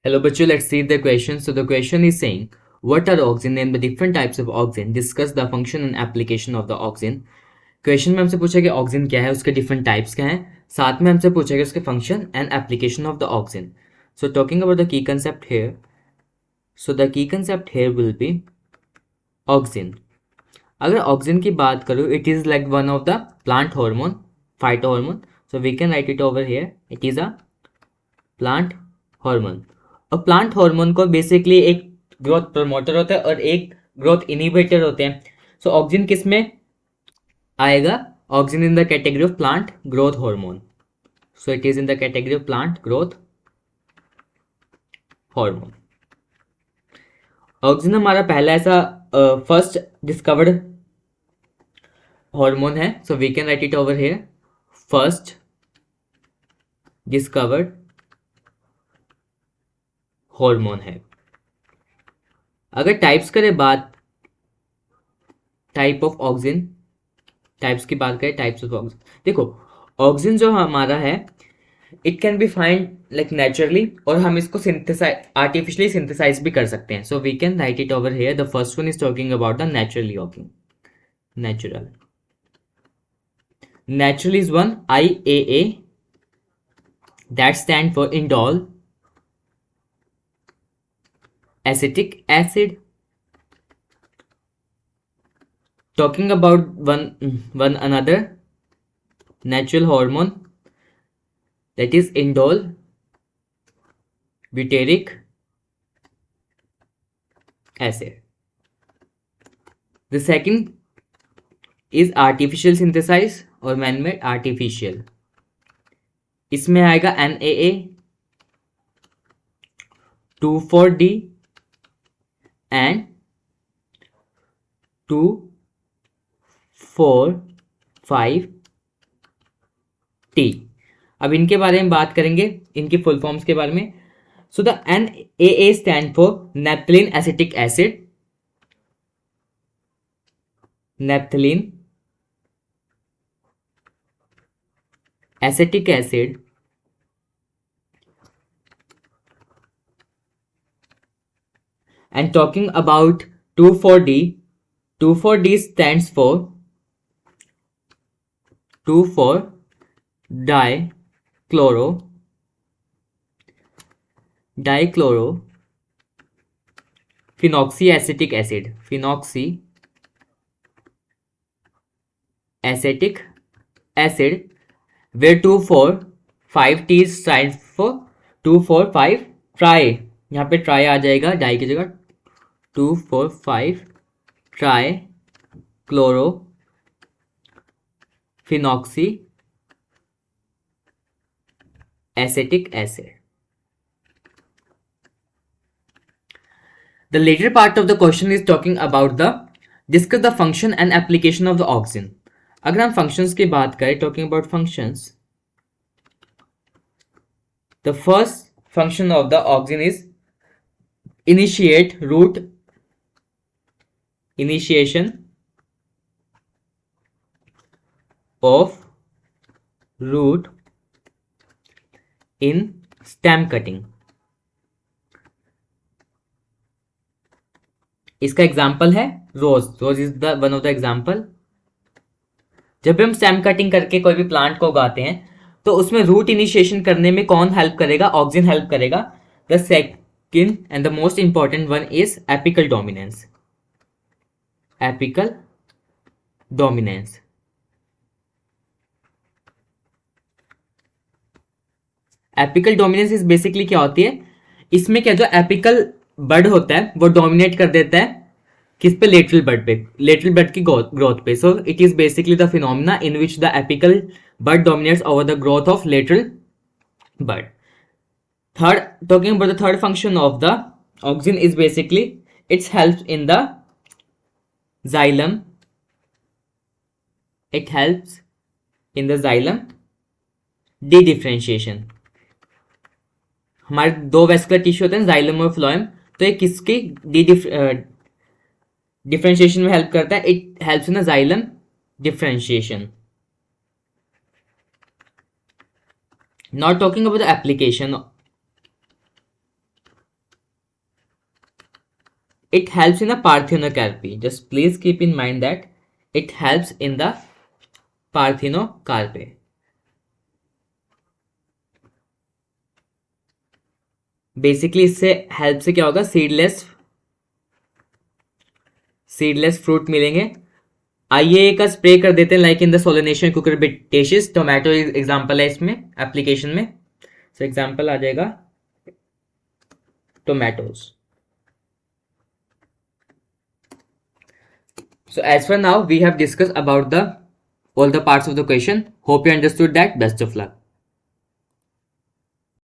Hello, bachcho. Let's see the question. So the question is saying, what are auxin? Name the different types of auxin. Discuss the function and application of the auxin. Question में हमसे पूछा कि auxin क्या है, उसके different types क्या हैं, साथ में हमसे पूछा कि उसके function and application of the auxin. So talking about the key concept here. So the key concept here will be auxin. अगर ऑक्सिन की बात करूँ, it is like one of the plant hormone, phyto hormone. So we can write it over here. It is a plant hormone. और plant hormone को basically एक growth promoter होता है और एक ग्रोथ इनिबिटर होते हैं. सो ऑक्सिन किस में आएगा? Auxin in the category of plant growth hormone. So it is in the category of plant growth hormone. Auxin हमारा पहला ऐसा फर्स्ट डिस्कवर्ड हार्मोन है. So we can write it over here. First discovered hormone है. अगर types करें बात, type of auxin, types की बात करें, टाइप्स ऑफ ऑक्सिन. देखो, ऑक्सिन जो हमारा है, it can be find like naturally, और हम इसको सिंथेसाइज, आर्टिफिशियली सिंथेसाइज भी कर सकते हैं. So we can write it over here. The first one is talking about the naturally auxin. Natural. Natural is one IAA, that stand for indole acetic acid. Talking about one another natural hormone, that is indole butyric acid. The second is artificial synthesis और man made artificial. इसमें आएगा NAA 2,4-D and 2,4,5-T. अब इनके बारे में बात करेंगे, इनकी फुल फॉर्म्स के बारे में. So the NAA stand for naphthalene acetic acid. Naphthalene acetic acid and talking about 2,4-D, 2,4-D stands for 2,4-dichloro phenoxyacetic acid. Phenoxyacetic acid, where 2,4,5-T stands for 2,4,5-tri. यहाँ पे ट्राई आ जाएगा dye की जगह. 2,4,5-ट्राई chloro phenoxy acetic acid. The later part of the question is talking about the discuss the function and application of the auxin. अगर हम functions की बात करें, talking about functions, the first function of the auxin is initiation of root in stem cutting. इसका example है rose. Rose is the one of the example. जब भी हम स्टेम कटिंग करके कोई भी प्लांट को उगाते हैं, तो उसमें रूट इनिशिएशन करने में कौन हेल्प करेगा? ऑक्सिन हेल्प करेगा. The second and the most important one is apical dominance. Apical dominance. Apical dominance is basically क्या होती है? इसमें क्या, जो एपिकल बड होता है वो डोमिनेट कर देता है किस पे? लेटरल बड पे, लेटरल बड की ग्रोथ पे. So it is basically the phenomena in which the apical bud dominates over the growth of lateral bud. Third, talking about the third function of the auxin is basically its help in the xylem. It helps in the xylem de-differentiation. हमारे दो vascular tissue होते हैं, xylem और phloem. तो ये किसकी differentiation में help करता है? It helps in the xylem differentiation. Now talking about the application it helps in the parthenocarpy. Just please keep in mind that it helps in the parthenocarpy. Basically इससे help से क्या होगा, seedless fruit मिलेंगे. आइए का spray कर देते हैं like in the solanaceae cucurbitaceous. Tomato example है इसमें एप्लीकेशन में. सो एग्जांपल आ जाएगा tomatoes. So as for now, we have discussed about all the parts of the question. Hope you understood that. Best of luck.